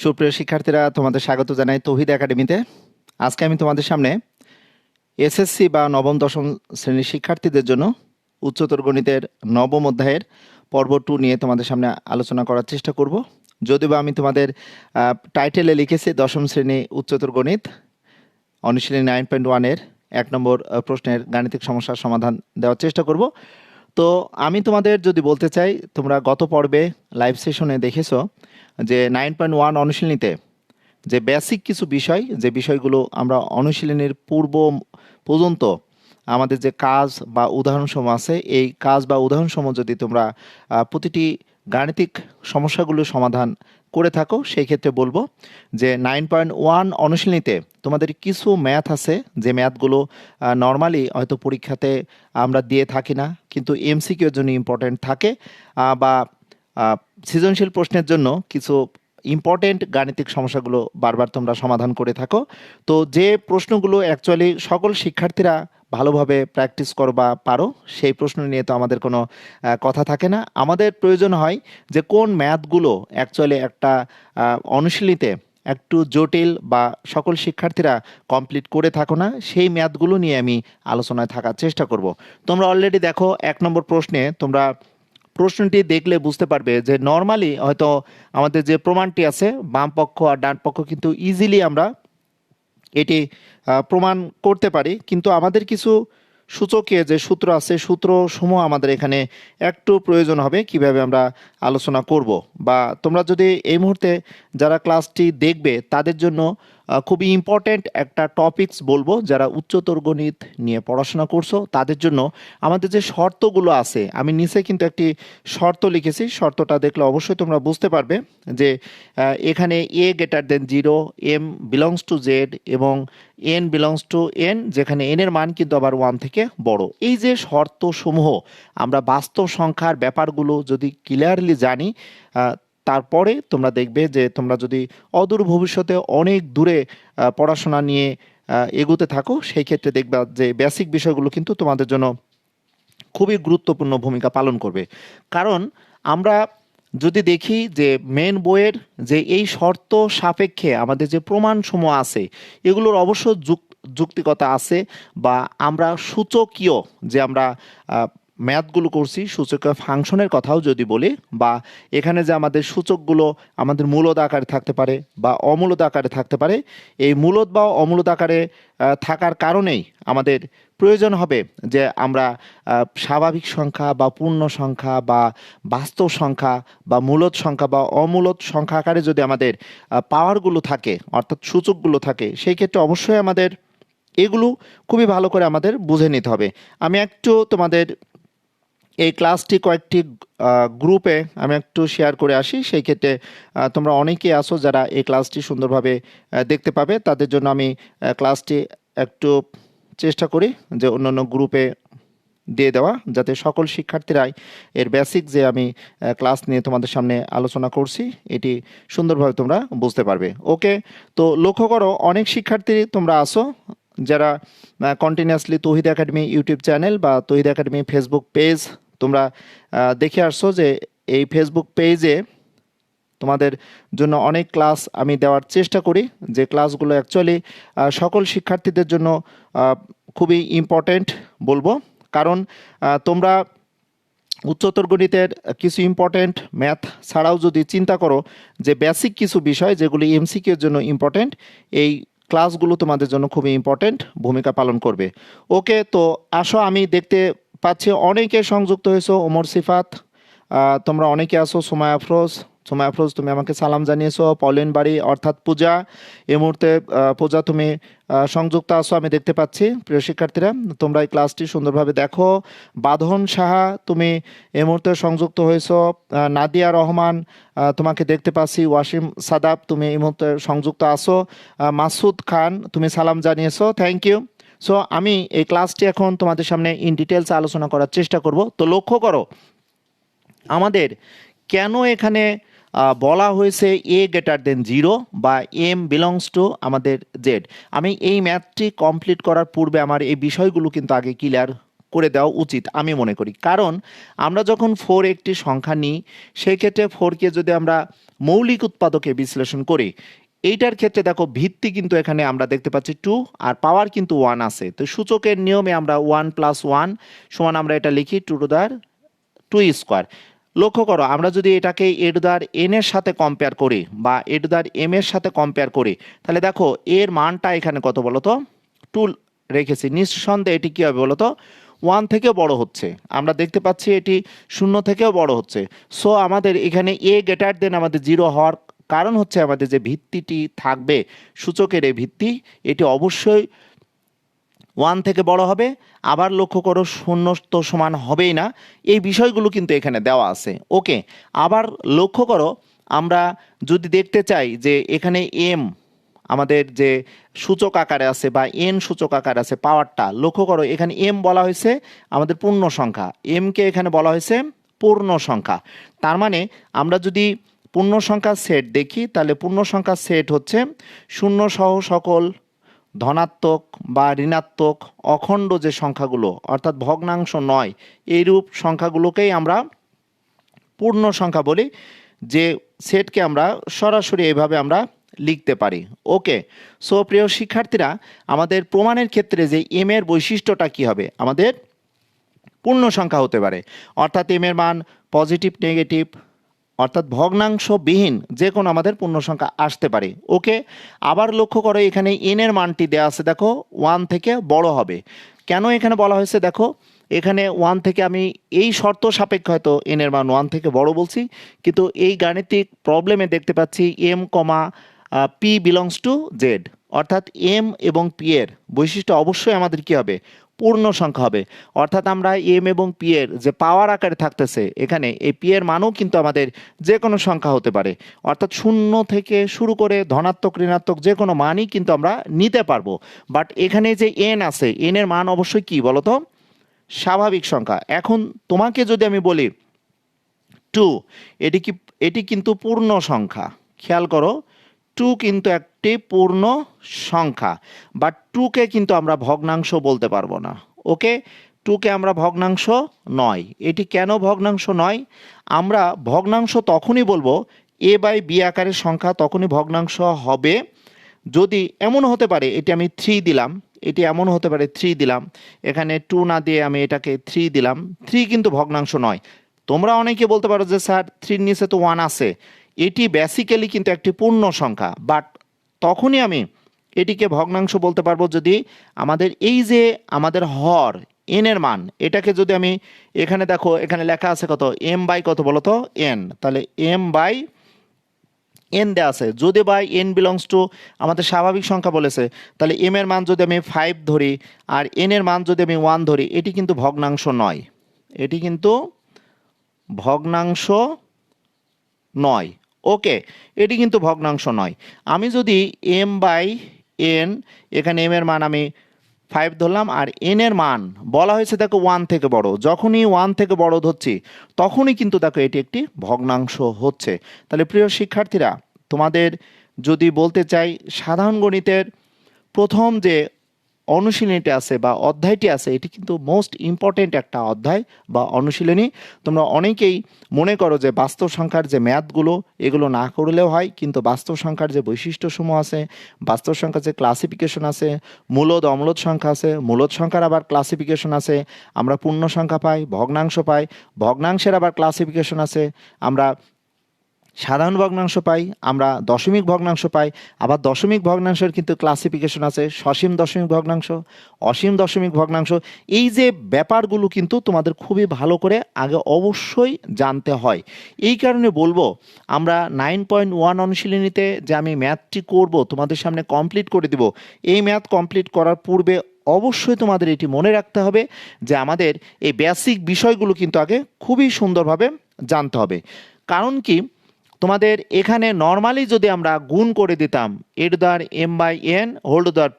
সুপ্রিয় শিক্ষার্থীরা, তোমাদের স্বাগত জানাই তৌহিদ একাডেমিতে। আজকে আমি তোমাদের সামনে এসএসসি বা নবম দশম শ্রেণীর শিক্ষার্থীদের জন্য উচ্চতর গণিতের নবম অধ্যায়ের পর্ব 2 নিয়ে তোমাদের সামনে আলোচনা করার চেষ্টা করব। যদিও বা আমি তোমাদের টাইটেলে লিখেছি দশম শ্রেণী উচ্চতর গণিত অনুশীলনী 9.1-এর 1 নম্বর প্রশ্নের গাণিতিক সমস্যার সমাধান দেওয়ার চেষ্টা করব। তো আমি তোমাদের যদি বলতে চাই, তোমরা গত পর্বে লাইভ সেশনে দেখেছো যে 9.1 অনুশীলনীতে যে বেসিক কিছু বিষয়, যে বিষয়গুলো আমরা অনুশীলনের পূর্ব পর্যন্ত আমাদের যে কাজ বা উদাহরণসমূহ আছে, এই কাজ বা উদাহরণসমূহ যদি তোমরা প্রতিটি গাণিতিক সমস্যাগুলো সমাধান করে থাকো, সেই ক্ষেত্রে বলবো যে 9.1 অনুশীলনীতে তোমাদের কিছু ম্যাথ আছে, যে ম্যাথগুলো নর্মালি হয়তো পরীক্ষাতে আমরা দিয়ে থাকি না, কিন্তু এমসিকিউর জন্য ইম্পর্টেন্ট থাকে, বা সৃজনশীল প্রশ্নের জন্য কিছু ইম্পর্টেন্ট গাণিতিক সমস্যাগুলো বারবার তোমরা সমাধান করে থাকো। তো যে প্রশ্নগুলো অ্যাকচুয়ালি সকল শিক্ষার্থীরা ভালোভাবে প্র্যাকটিস করো বা পারো, সেই প্রশ্ন নিয়ে তো আমাদের কোনো কথা থাকে না। আমাদের প্রয়োজন হয় যে কোন ম্যাথগুলো অ্যাকচুয়ালি একটা অনুশীলনীতে একটু জটিল বা সকল শিক্ষার্থীরা কমপ্লিট করে থাকো না, সেই ম্যাথগুলো নিয়ে আমি আলোচনায় থাকার চেষ্টা করব। তোমরা অলরেডি দেখো 1 নম্বর প্রশ্নে তোমরা প্রশ্নটি দেখলে বুঝতে পারবে যে নর্মালি হয়তো আমাদের যে প্রমাণটি আছে বাম পক্ষ আর ডান পক্ষ কিন্তু ইজিলি আমরা এটি প্রমাণ করতে পারি, কিন্তু আমাদের কিছু সূচকীয় যে সূত্র আছে, সূত্রসমূহ আমাদের এখানে একটু প্রয়োজন হবে কিভাবে আমরা আলোচনা করব। বা তোমরা যদি এই মুহূর্তে যারা ক্লাসটি দেখবে তাদের জন্য খুবই ইম্পর্ট্যান্ট একটা টপিকস বলবো, যারা উচ্চতর গণিত নিয়ে পড়াশোনা করছো তাদের জন্য আমাদের যে শর্তগুলো আছে, আমি নিচে কিন্তু একটি শর্ত লিখেছি, শর্তটা দেখলে অবশ্যই তোমরা বুঝতে পারবে যে এখানে a greater than 0, m belongs to z এবং n বিলংস টু n, যেখানে n এর মান কিন্তু আবার 1 থেকে বড়। এই যে শর্তসমূহ আমরা বাস্তব সংখ্যার ব্যাপারগুলো যদি ক্লিয়ারলি জানি, তারপরে তোমরা দেখবে যে তোমরা যদি অদূর ভবিষ্যতে অনেক দূরে পড়াশোনা নিয়ে এগোতে থাকো, সেই ক্ষেত্রে দেখবা যে বেসিক বিষয়গুলো কিন্তু তোমাদের জন্য খুবই গুরুত্বপূর্ণ ভূমিকা পালন করবে। কারণ আমরা যদি দেখি যে মেন বইয়ের যে এই শর্ত সাপেক্ষে আমাদের যে প্রমাণসমূহ আছে, এগুলোর অবশ্য যুক্তিকতা আছে, বা আমরা সূচকীয় যে আমরা ম্যাথগুলো করছি, সূচকীয় ফাংশনের কথাও যদি বলি, বা এখানে যে আমাদের সূচকগুলো আমাদের মূলদ আকারে থাকতে পারে বা অমূলদ আকারে থাকতে পারে, এই মূলদ বা অমূলদ আকারে থাকার কারণেই আমাদের প্রয়োজন হবে যে আমরা স্বাভাবিক সংখ্যা বা পূর্ণ সংখ্যা বা বাস্তব সংখ্যা বা মূলদ সংখ্যা বা অমূলদ সংখ্যা আকারে যদি আমাদের পাওয়ারগুলো থাকে, অর্থাৎ সূচকগুলো থাকে, সেই ক্ষেত্রে অবশ্যই আমাদের এগুলো খুবই ভালো করে আমাদের বুঝে নিতে হবে। আমি একটু তোমাদের এই ক্লাসটি কয়েকটি গ্রুপে আমি একটু শেয়ার করে আসি, সেই ক্ষেত্রে তোমরা অনেকেই আসো যারা এই ক্লাসটি সুন্দরভাবে দেখতে পাবে, তাদের জন্য আমি ক্লাসটি একটু চেষ্টা করি যে অন্যান্য গ্রুপে দিয়ে দেওয়া, যাতে সকল শিক্ষার্থীরাই এর বেসিক যে আমি ক্লাস নিয়ে তোমাদের সামনে আলোচনা করছি এটি সুন্দরভাবে তোমরা বুঝতে পারবে। ওকে, তো লক্ষ্য করো অনেক শিক্ষার্থী তোমরা আসো যারা কন্টিনিউয়াসলি তৌহিদ একাডেমি ইউটিউব চ্যানেল বা তৌহিদ একাডেমি ফেসবুক পেজ তোমরা দেখে আসছো, যে এই ফেসবুক পেজে তোমাদের জন্য অনেক ক্লাস আমি দেওয়ার চেষ্টা করি, যে ক্লাসগুলো অ্যাকচুয়ালি সকল শিক্ষার্থীদের জন্য খুবই ইম্পর্ট্যান্ট বলবো। কারণ তোমরা উচ্চতর গণিতের কিছু ইম্পর্ট্যান্ট ম্যাথ ছাড়াও যদি চিন্তা করো যে বেসিক কিছু বিষয় যেগুলি এমসিকিউর জন্য ইম্পর্ট্যান্ট, এই ক্লাসগুলো তোমাদের জন্য খুবই ইম্পর্ট্যান্ট ভূমিকা পালন করবে। ওকে, তো আসো, আমি দেখতে পাচ্ছি অনেকে সংযুক্ত হয়েছো। ওমর সিফাত, তোমরা অনেকে আসো। সোমায়া আফরোজ, সোমায়া আফরোজ তুমি আমাকে সালাম জানিয়েছো। পলিন বাড়ি অর্থাৎ পূজা, এই মুহূর্তে পূজা তুমি সংযুক্ত আসো আমি দেখতে পাচ্ছি। প্রিয় শিক্ষার্থীরা, তোমরা এই ক্লাসটি সুন্দরভাবে দেখো। বাঁধন সাহা তুমি এই মুহূর্তে সংযুক্ত হয়েছো। নাদিয়া রহমান তোমাকে দেখতে পাচ্ছি। ওয়াসিম সাদাব তুমি এই মুহূর্তে সংযুক্ত আসো। মাসুদ খান তুমি সালাম জানিয়েছো, থ্যাংক ইউ। সো আমি এই ক্লাসটি এখন তোমাদের সামনে ইন ডিটেলস আলোচনা করার চেষ্টা করব। তো লক্ষ্য করো আমাদের কেন এখানে বলা হয়েছে a গ্রেটার দেন 0 বা m বিলংস টু আমাদের z। আমি এই ম্যাথটি কমপ্লিট করার পূর্বে আমার এই বিষয়গুলো কিন্তু আগে ক্লিয়ার করে দেওয়া উচিত আমি মনে করি। কারণ আমরা যখন 4 একটি সংখ্যা নিই, সেই ক্ষেত্রে 4কে যদি আমরা মৌলিক উৎপাদকে বিশ্লেষণ করি, এইটার ক্ষেত্রে দেখো ভিত্তি কিন্তু এখানে আমরা দেখতে পাচ্ছি 2 আর পাওয়ার কিন্তু 1 আছে। তো সূচকের নিয়মে আমরা 1 + 1 সমান আমরা এটা লিখি 2^2 লক্ষ্য করো, আমরা যদি এটাকে a^n এর সাথে কম্পেয়ার করি বা a^m এর সাথে কম্পেয়ার করি, তাহলে দেখো এর মানটা এখানে কত বলো তো, 2 রেখেছি। নিঃসন্দেহে এটি কী হবে বলো তো, 1 থেকে বড় হচ্ছে। আমরা দেখতে পাচ্ছি এটি 0 থেকেও বড় হচ্ছে। সো আমাদের এখানে আমাদের 0 হওয়ার কারণ হচ্ছে আমাদের যে ভিত্তিটি থাকবে সূচকের এই ভিত্তি, এটি অবশ্যই 1 থেকে বড় হবে। আবার লক্ষ্য করো 0 তো সমান হবেই না, এই বিষয়গুলো কিন্তু এখানে দেওয়া আছে। ওকে, আবার লক্ষ্য করো আমরা যদি দেখতে চাই যে এখানে এম আমাদের যে সূচক আকারে আছে বা এন সূচক আকারে আছে পাওয়ারটা, লক্ষ্য করো এখানে এম বলা হয়েছে আমাদের পূর্ণ সংখ্যা, এমকে এখানে বলা হয়েছে পূর্ণ সংখ্যা। তার মানে আমরা যদি পূর্ণ সংখ্যার সেট দেখি, তাহলে পূর্ণ সংখ্যার সেট হচ্ছে 0 সহ সকল ধনাত্মক বা ঋণাত্মক অখণ্ড যে সংখ্যাগুলো অর্থাৎ ভগ্নাংশ নয়, এইরূপ সংখ্যাগুলোকেই আমরা পূর্ণ সংখ্যা বলি, যে সেটকে আমরা সরাসরি এইভাবে আমরা লিখতে পারি। ওকে, সো প্রিয় শিক্ষার্থীরা, আমাদের প্রমাণের ক্ষেত্রে যে এম এর বৈশিষ্ট্যটা কি হবে, আমাদের পূর্ণ সংখ্যা হতে পারে, অর্থাৎ এম এর মান পজিটিভ নেগেটিভ অর্থাৎ ভগ্নাংশবিহীন যে কোনো আমাদের পূর্ণ সংখ্যা আসতে পারে। ওকে, আবার লক্ষ্য করো এখানে এন এর মানটি দেওয়া আছে, দেখো 1 থেকে বড় হবে। কেন এখানে বলা হয়েছে, দেখো এখানে 1 থেকে আমি এই শর্ত সাপেক্ষে হয়তো এন এর মান 1 থেকে বড় বলছি, কিন্তু এই গাণিতিক প্রবলেমে দেখতে পাচ্ছি M comma P belongs to Z, অর্থাৎ এম এবং পি এর বৈশিষ্ট্য অবশ্যই আমাদের কি হবে, পূর্ণ সংখ্যা হবে। অর্থাৎ আমরা এম এবং পি এর যে পাওয়ার আকারে থাকতেছে, এখানে এই পি এর মানও কিন্তু আমাদের যে কোনো সংখ্যা হতে পারে, অর্থাৎ 0 থেকে শুরু করে ধনাত্মক ঋণাত্মক যে কোনো মানই কিন্তু আমরা নিতে পারবো। বাট এখানে যে এন আছে, এন এর মান অবশ্যই কি বলতো, স্বাভাবিক সংখ্যা। এখন তোমাকে যদি আমি বলি 2, এটি কিন্তু পূর্ণ সংখ্যা, খেয়াল করো 2 কিন্তু একটি পূর্ণ সংখ্যা, বাট 2কে কিন্তু আমরা ভগ্নাংশ বলতে পারবো না। ওকে, 2কে আমরা ভগ্নাংশ নয়। এটি কেন ভগ্নাংশ নয়, আমরা ভগ্নাংশ তখনই বলবো a/b আকারের সংখ্যা তখনই ভগ্নাংশ হবে যদি এমন হতে পারে, এটি আমি 3 দিলাম, এটি এমন হতে পারে 3 দিলাম, এখানে 2 না দিয়ে আমি এটাকে 3 দিলাম, 3 কিন্তু ভগ্নাংশ নয়। তোমরা অনেকে বলতে পারো যে স্যার 3 নিচে তো 1 আছে, এটি বেসিক্যালি কিন্তু একটি পূর্ণ সংখ্যা, বাট তখনই আমি এটিকে ভগ্নাংশ বলতে পারবো যদি আমাদের এই যে আমাদের হর এন এর মান, এটাকে যদি আমি এখানে দেখো এখানে লেখা আছে কত, এম বাই কত বলো তো, এন, তাহলে এম বাই এন দেওয়া আছে, যদি বাই এন বিলংস টু আমাদের স্বাভাবিক সংখ্যা বলেছে, তাহলে এম এর মান যদি আমি 5 ধরি আর এন এর মান যদি আমি 1 ধরি, এটি কিন্তু ভগ্নাংশ নয়, এটি কিন্তু ভগ্নাংশ নয়। ওকে, এটি কিন্তু ভগ্নাংশ নয়। আমি যদি এম বাই এন, এখানে এম এর মান আমি 5 ধরলাম আর এন এর মান বলা হয়েছে দেখো 1 থেকে বড়, যখনই 1 থেকে বড় ধরছি তখনই কিন্তু দেখো এটি একটি ভগ্নাংশ হচ্ছে। তাহলে প্রিয় শিক্ষার্থীরা, তোমাদের যদি বলতে চাই সাধারণ গণিতের প্রথম যে অনুশীলনীটি আছে বা অধ্যায়টি আছে, এটি কিন্তু মোস্ট ইম্পর্টেন্ট একটা অধ্যায় বা অনুশীলনী। তোমরা অনেকেই মনে করো যে বাস্তব সংখ্যার যে ম্যাথগুলো এগুলো না করলেও হয়, কিন্তু বাস্তব সংখ্যার যে বৈশিষ্ট্যসমূহ আছে, বাস্তব সংখ্যার যে ক্লাসিফিকেশন আছে, মূলদ অম্লদ সংখ্যা আছে, মূলদ সংখ্যার আবার ক্লাসিফিকেশন আছে, আমরা পূর্ণ সংখ্যা পাই, ভগ্নাংশ পাই, ভগ্নাংশের আবার ক্লাসিফিকেশন আছে, আমরা সাধারণ ভগ্নাংশ পাই, আমরা দশমিক ভগ্নাংশ পাই, আবার দশমিক ভগ্নাংশের কিন্তু ক্লাসিফিকেশন আছে, সসীম দশমিক ভগ্নাংশ, অসীম দশমিক ভগ্নাংশ। এই যে ব্যাপারগুলো কিন্তু তোমাদের খুবই ভালো করে আগে অবশ্যই জানতে হয়। এই কারণে বলবো, আমরা 9.1 অনুশীলনীতে যে আমি ম্যাথটি করব তোমাদের সামনে কমপ্লিট করে দিব, এই ম্যাথ কমপ্লিট করার পূর্বে অবশ্যই তোমাদের এটি মনে রাখতে হবে যে আমাদের এই বেসিক বিষয়গুলো কিন্তু আগে খুবই সুন্দরভাবে জানতে হবে। কারণ কি, তোমাদের এখানে নর্মালি যদি আমরা গুণ করে দিতাম a^m/n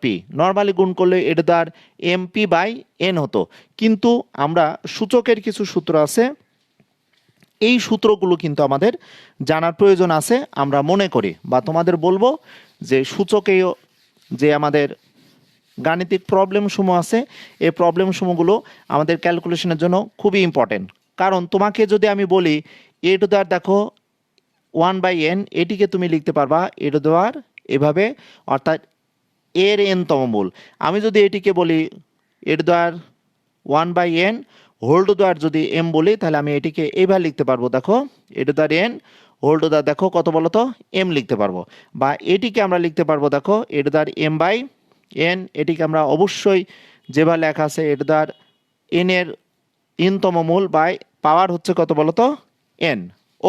p, নর্মালি গুণ করলে a^mp/n হতো, কিন্তু আমরা সূচকের কিছু সূত্র আছে, এই সূত্রগুলো কিন্তু আমাদের জানার প্রয়োজন আছে। আমরা মনে করি বা তোমাদের বলবো যে সূচকেও যে আমাদের গাণিতিক প্রবলেম সমূহ আছে, এই প্রবলেম সমূহগুলো আমাদের ক্যালকুলেশনের জন্য খুবই ইম্পর্টেন্ট। কারণ তোমাকে যদি আমি বলি এ টু দ্য দেখো 1/n, এটিকে তুমি লিখতে পারবা এ টু দ্য এভাবে, অর্থাৎ এর n তম মূল। আমি যদি এটিকে বলি a to the 1/n whole to the যদি m বলি, তাহলে আমি এটিকে এইভাবে লিখতে পারবো, দেখো a to the n whole to the দেখো কত বলো তো m লিখতে পারবো। বা এটিকে আমরা লিখতে পারবো দেখো এ টু দ্য m/n, এটিকে আমরা অবশ্যই যেভাবে লেখা আছে এ টু দ্য n এর n তম মূল বাই পাওয়ার হচ্ছে কত বলো তো n।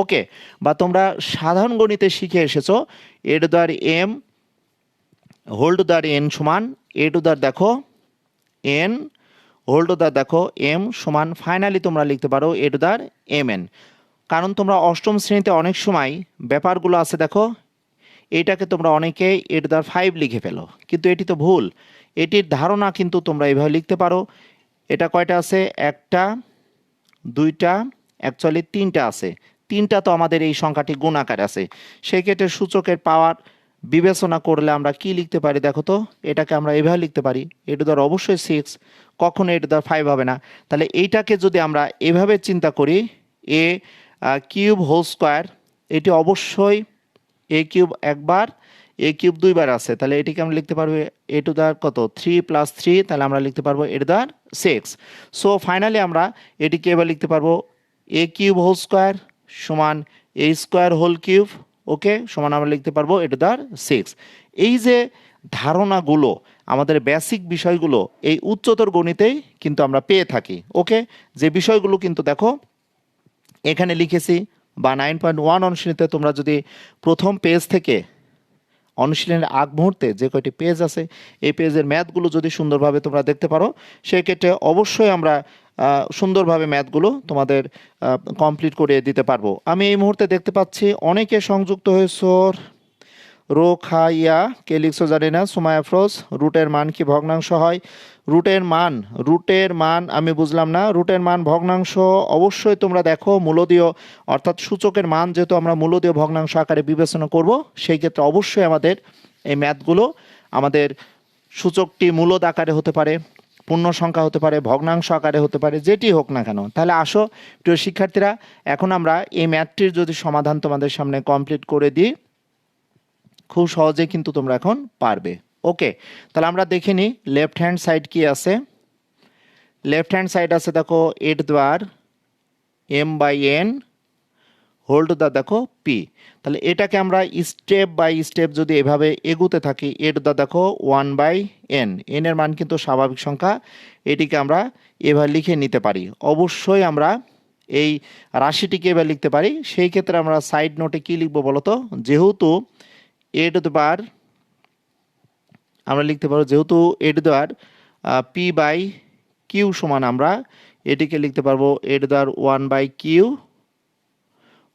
ওকে, বা তোমরা সাধারণ গণিতে শিখে এসেছো a to the m whole to the n সমান এ টু দ্য দেখো n হোল টু দ্য দেখো m সমান ফাইনালি তোমরা লিখতে পারো এ টু দ্য mn। কারণ তোমরা অষ্টম শ্রেণীতে অনেক সময় ব্যাপারগুলো আছে দেখো, এইটাকে তোমরা অনেকেই এ টু দ্য 5 লিখে ফেলো, কিন্তু এটি তো ভুল। এটির ধারণা কিন্তু তোমরা এইভাবে লিখতে পারো। এটা কয়টা আছে, একটা, দুইটা, অ্যাকচুয়ালি তিনটা আছে। তিনটা তো আমাদের এই সংখ্যাটি গুণ আকারে আছে, সেই ক্ষেত্রে সূচকের পাওয়ার বিবেচনা করলে আমরা কি লিখতে পারি দেখো তো, এটাকে আমরা এভাবে লিখতে পারি এ টু দ্য অবশ্যই 6, কখনো এ টু দ্য 5 হবে না। তাহলে এইটাকে যদি আমরা এভাবে চিন্তা করি এ কিউব হোল স্কোয়ার, এটি অবশ্যই এ কিউব একবার, এ কিউব দুইবার আছে, তাহলে এটিকে আমরা লিখতে পারবো এ টু দ্য কত 3 + 3, তাহলে আমরা লিখতে পারবো a to the 6। So finally আমরা এটিকে এবার লিখতে পারবো এ কিউব হোল স্কোয়ার সমান এ স্কোয়ার হোল কিউব, ওকে, সমান আমরা লিখতে পারবো এ টু দ্য 6। এই যে ধারণাগুলো, আমাদের বেসিক বিষয়গুলো এই উচ্চতর গণিতেই কিন্তু আমরা পেয়ে থাকি। ওকে, যে বিষয়গুলো কিন্তু দেখো এখানে লিখেছি, বা 9.1 অনুশীলনীতে তোমরা যদি প্রথম পেজ থেকে অনুশীলনের আগ মুহূর্তে যে কয়টি পেজ আছে এই পেজের ম্যাথগুলো যদি সুন্দরভাবে তোমরা দেখতে পারো, সেই ক্ষেত্রে অবশ্যই আমরা সুন্দরভাবে ম্যাথগুলো তোমাদের কমপ্লিট করে দিতে পারবো। আমি এই মুহূর্তে দেখতে পাচ্ছি অনেকে সংযুক্ত হয়েছো। রোখাইয়া কে লিখছো জানি না, সুমায়া ফ্রোজ, রুটের মান কি ভগ্নাংশ হয়? রুটের মান আমি বুঝলাম না। রুটের মান ভগ্নাংশ অবশ্যই তোমরা দেখো মূলদীয়, অর্থাৎ সূচকের মান যেহেতু আমরা মূলদীয় ভগ্নাংশ আকারে বিবেচনা করব, সেই ক্ষেত্রে অবশ্যই আমাদের এই ম্যাথগুলো আমাদের সূচকটি মূলদ আকারে হতে পারে, পূর্ণ সংখ্যা হতে পারে, ভগ্নাংশ আকারে হতে পারে, যেটি হোক না কেন। তাহলে আসো প্রিয় শিক্ষার্থীরা, এখন আমরা এই ম্যাথটির যদি সমাধান তোমাদের সামনে কমপ্লিট করে দিই, খুব সহজে কিন্তু তোমরা এখন পারবে। ওকে, তাহলে আমরা দেখে নিই লেফট হ্যান্ড সাইড কি আছে। লেফট হ্যান্ড সাইড আছে দেখো a to the m/n whole to the দেখো p। তাহলে এটাকে আমরা স্টেপ বাই স্টেপ যদি এভাবে এগুতে থাকি এ টু দ্য দেখো 1/n, n এর মান কিন্তু স্বাভাবিক সংখ্যা, এটিকে আমরা এভাবে লিখে নিতে পারি। অবশ্যই আমরা এই রাশিটিকে এবার লিখতে পারি। সেই ক্ষেত্রে আমরা সাইড নোটে কি লিখবো বলতো, যেহেতু এ টু দ্য আমরা লিখতে পারবো যেহেতু এ টু দ্য p/q সমান আমরা এটিকে লিখতে পারবো a to the 1/q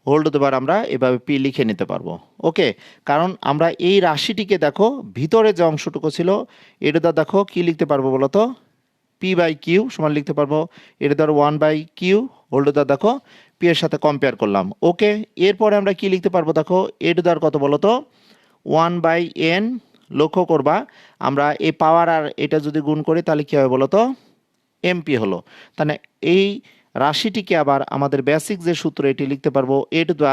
whole to the আমরা এভাবে p লিখে নিতে পারবো। ওকে, কারণ আমরা এই রাশিটিকে দেখো ভিতরে যে অংশটুকু ছিল এ টু দ্য দেখো কি লিখতে পারবো বলতো, p/q সমান লিখতে পারবো a to the 1/q whole to the দেখো p এর সাথে কম্পেয়ার করলাম। ওকে, এরপরে আমরা কি লিখতে পারবো দেখো এ টু দ্য কত বলতো 1/n। লক্ষ্য করবা আমরা এই পাওয়ার আর এটা যদি গুণ করি তাহলে কি হবে বলতো এমপি হলো। তাহলে এই রাশিটিকে আবার আমাদের বেসিক যে সূত্র এটি লিখতে পারবো a to the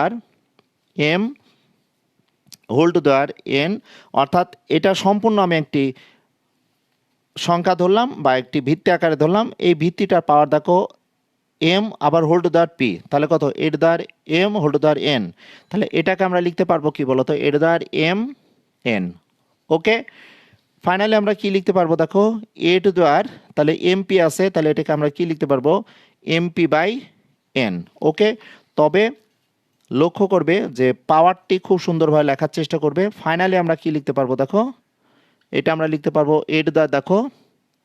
m whole to the n, অর্থাৎ এটা সম্পূর্ণ আমি একটি সংখ্যা ধরলাম বা একটি ভিত্তি আকারে ধরলাম, এই ভিত্তিটার পাওয়ার দেখো m আবার হোল টু দ্য p, তাহলে কত a to the m whole to the n। তাহলে এটাকে আমরা লিখতে পারবো কি বলতো a to the m n। Okay, finally আমরা কি লিখতে পারবো দেখো এ টু দ্য তাহলে এমপি আছে, তাহলে এটাকে আমরা কি লিখতে পারবো mp/n। ওকে, তবে লক্ষ্য করবে যে পাওয়ারটি খুব সুন্দরভাবে লেখার চেষ্টা করবে। ফাইনালি আমরা কি লিখতে পারবো দেখো, এটা আমরা লিখতে পারবো এ টু দ্য দেখো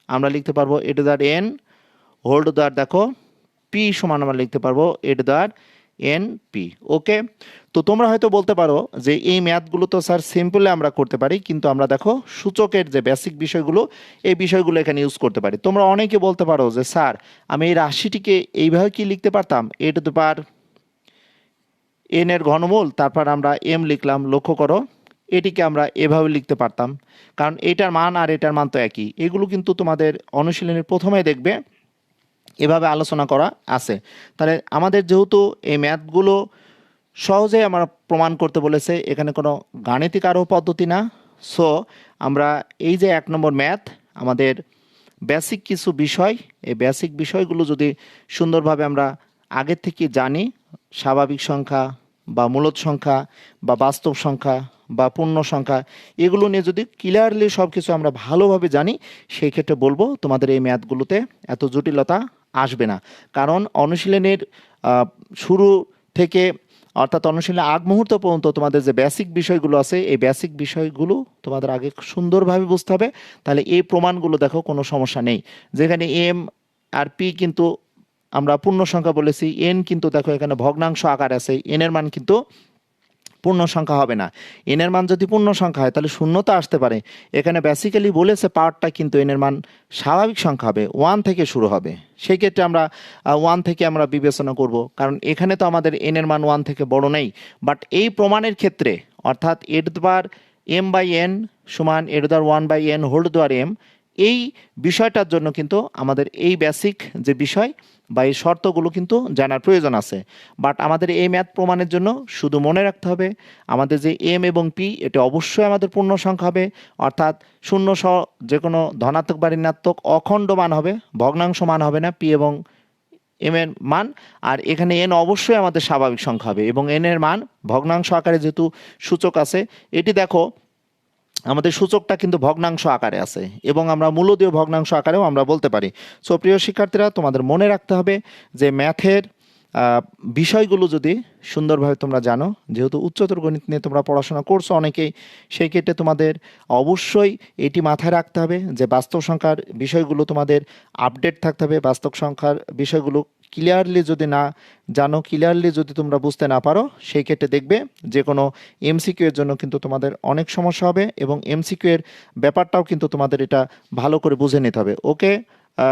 আমরা লিখতে পারবো a to the n whole to the দেখো p সমান আমরা লিখতে পারবো a to the np। Okay, তো তোমরা হয়তো বলতে পারো যে এই ম্যাথগুলো তো স্যার সিম্পলে আমরা করতে পারি, কিন্তু আমরা দেখো সূচকের যে বেসিক বিষয়গুলো এই বিষয়গুলো এখানে ইউজ করতে পারি। তোমরা অনেকে বলতে পারো যে স্যার আমি এই রাশিটিকে এইভাবে কি লিখতে পারতাম এ টু দ্য n এর ঘনমূল, তারপর আমরা m লিখলাম। লক্ষ্য করো এটিকে আমরা এভাবে লিখতে পারতাম, কারণ এটার মান আর এটার মান তো একই। এগুলো কিন্তু তোমাদের অনুশীলনের প্রথমে দেখবে এভাবে আলোচনা করা আছে। তাহলে আমাদের যেহেতু এই ম্যাথগুলো সহজেই আমরা প্রমাণ করতে বলেছে, এখানে কোনো গাণিতিক আরও পদ্ধতি না। সো আমরা এই যে 1 নম্বর ম্যাথ, আমাদের বেসিক কিছু বিষয়, এই বেসিক বিষয়গুলো যদি সুন্দরভাবে আমরা আগের থেকে জানি, স্বাভাবিক সংখ্যা বা মূলদ সংখ্যা বা বাস্তব সংখ্যা বা পূর্ণ সংখ্যা, এগুলো নিয়ে যদি ক্লিয়ারলি সব কিছু আমরা ভালোভাবে জানি, সেই ক্ষেত্রে বলবো তোমাদের এই ম্যাথগুলোতে এত জটিলতা আসবে না। কারণ অনুশীলনের শুরু থেকে অর্থাৎ অনুশীলনের আগ মুহূর্ত পর্যন্ত তোমাদের যে বেসিক বিষয়গুলো আছে, এই বেসিক বিষয়গুলো তোমাদের আগে সুন্দরভাবে বুঝতে হবে। তাহলে এই প্রমাণগুলো দেখো কোনো সমস্যা নেই। যেখানে এম আর পি কিন্তু আমরা পূর্ণ সংখ্যা বলেছি, এন কিন্তু দেখো এখানে ভগ্নাংশ আকার আছে, এন এর মান কিন্তু পূর্ণ সংখ্যা হবে না। এন এর মান যদি পূর্ণ সংখ্যা হয় তাহলে শূন্যতা আসতে পারে। এখানে বেসিক্যালি বলেছে পাওয়ারটা কিন্তু এন এর মান স্বাভাবিক সংখ্যা হবে, 1 থেকে শুরু হবে। সেই ক্ষেত্রে আমরা 1 থেকে আমরা বিবেচনা করব, কারণ এখানে তো আমাদের এন এর মান 1 থেকে বড় নেই। বাট এই প্রমাণের ক্ষেত্রে অর্থাৎ a to the power M by N সমান a to the power 1 by N whole to the power M, এই বিষয়টার জন্য কিন্তু আমাদের এই বেসিক যে বিষয় বা এই শর্তগুলো কিন্তু জানার প্রয়োজন আছে। বাট আমাদের এই ম্যাথ প্রমাণের জন্য শুধু মনে রাখতে হবে আমাদের যে এম এবং পি, এটা অবশ্যই আমাদের পূর্ণ সংখ্যা হবে, অর্থাৎ শূন্য সহ যে কোনো ধনাত্মক বা ঋণাত্মক অখণ্ড মান হবে, ভগ্নাংশ মান হবে না পি এবং এম এর মান। আর এখানে এন অবশ্যই আমাদের স্বাভাবিক সংখ্যা হবে এবং এন এর মান ভগ্নাংশ আকারে যেহেতু সূচক আছে, এটি দেখো আমাদের সূচকটা কিন্তু ভগ্নাংশ আকারে আছে এবং আমরা মূলদীয় ভগ্নাংশ আকারেও আমরা বলতে পারি। সো প্রিয় শিক্ষার্থীরা, তোমাদের মনে রাখতে হবে যে ম্যাথের বিষয়গুলো যদি সুন্দরভাবে তোমরা জানো, যেহেতু উচ্চতর গণিত নিয়ে তোমরা পড়াশোনা করছো অনেকেই, সেই ক্ষেত্রে তোমাদের অবশ্যই এটি মাথায় রাখতে হবে যে বাস্তব সংখ্যার বিষয়গুলো তোমাদের আপডেট থাকতে হবে। বাস্তব সংখ্যার বিষয়গুলো ক্লিয়ারলি যদি না জানো, ক্লিয়ারলি যদি তোমরা বুঝতে না পারো, সেই ক্ষেত্রে দেখবে যে কোনো এমসিকিউ এর জন্য কিন্তু তোমাদের অনেক সমস্যা হবে এবং এমসিকিউ এর ব্যাপারটাও কিন্তু তোমাদের এটা ভালো করে বুঝে নিতে হবে। ওকে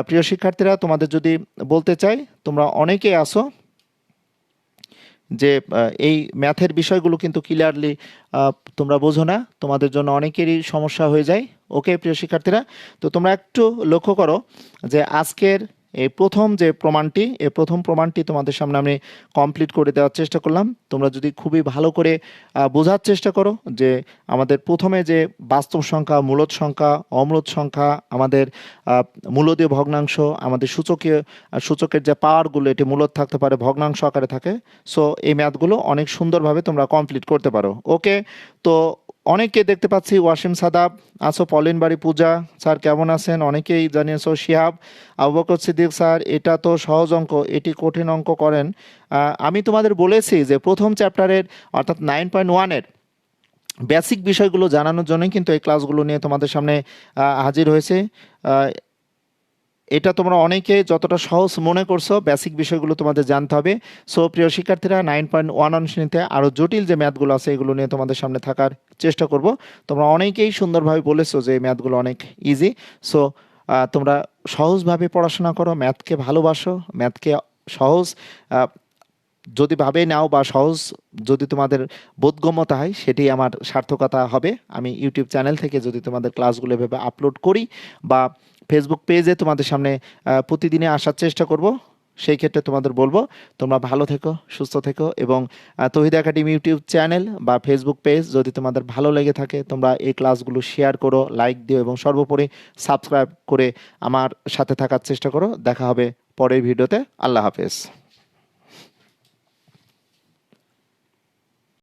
প্রিয় শিক্ষার্থীরা, তোমাদের যদি বলতে চাই, তোমরা অনেকেই আসো যে এই ম্যাথের বিষয়গুলো কিন্তু ক্লিয়ারলি তোমরা বোঝো না, তোমাদের জন্য অনেকেরই সমস্যা হয়ে যায়। ওকে প্রিয় শিক্ষার্থীরা, তো তোমরা একটু লক্ষ্য করো যে আজকের এই প্রথম যে প্রমাণটি, এই প্রথম প্রমাণটি তোমাদের সামনে আমি কমপ্লিট করে দেওয়ার চেষ্টা করলাম। তোমরা যদি খুবই ভালো করে বোঝার চেষ্টা করো যে আমাদের প্রথমে যে বাস্তব সংখ্যা, মূলদ সংখ্যা, অমূলদ সংখ্যা, আমাদের মূলদীয় ভগ্নাংশ, আমাদের সূচকের যে পাওয়ারগুলো, এটি মূলদ থাকতে পারে, ভগ্নাংশ আকারে থাকে। সো এই ম্যাথগুলো অনেক সুন্দরভাবে তোমরা কমপ্লিট করতে পারো। ওকে, তো অনেকে দেখতে পাচ্ছি, ওয়াসিম সাদাব আছো, পলিন বাড়ি পূজা স্যার কেমন আছেন, অনেকেই জানিয়েছো। শিহাব, আবু বকর সিদ্দিক স্যার এটা তো সহজ অঙ্ক, এটি কঠিন অঙ্ক করেন। আমি তোমাদের বলেছি যে প্রথম চ্যাপ্টারের অর্থাৎ 9.1-এর বেসিক বিষয়গুলো জানানোর জন্যই কিন্তু এই ক্লাসগুলো নিয়ে তোমাদের সামনে হাজির হয়েছে। এটা তোমরা অনেকে যতটা সহজ মনে করছো, বেসিক বিষয়গুলো তোমাদের জানতে হবে। সো প্রিয় শিক্ষার্থীরা, 9.1 অনুশীলনীতে আরও জটিল যে ম্যাথগুলো আছে এগুলো নিয়ে তোমাদের সামনে থাকার চেষ্টা করব। তোমরা অনেকেই সুন্দরভাবে বলেছো যে এই ম্যাথগুলো অনেক ইজি। সো তোমরা সহজভাবে পড়াশোনা করো, ম্যাথকে ভালোবাসো, ম্যাথকে সহজ যদি ভাবে নাও বা সহজ যদি তোমাদের বোধগম্যতা হয়, সেটি আমার সার্থকতা হবে। আমি ইউটিউব চ্যানেল থেকে যদি তোমাদের ক্লাসগুলো এভাবে আপলোড করি বা ফেসবুক পেজে তোমাদের সামনে প্রতিদিনে আসার চেষ্টা করব, সেই ক্ষেত্রে তোমাদের বলবো তোমরা ভালো থেকো, সুস্থ থেকো এবং তৌহিদ একাডেমি ইউটিউব চ্যানেল বা ফেসবুক পেজ যদি তোমাদের ভালো লেগে থাকে, তোমরা এই ক্লাসগুলো শেয়ার করো, লাইক দিও এবং সর্বোপরি সাবস্ক্রাইব করে আমার সাথে থাকার চেষ্টা করো। দেখা হবে পরের ভিডিওতে। আল্লাহ হাফেজ।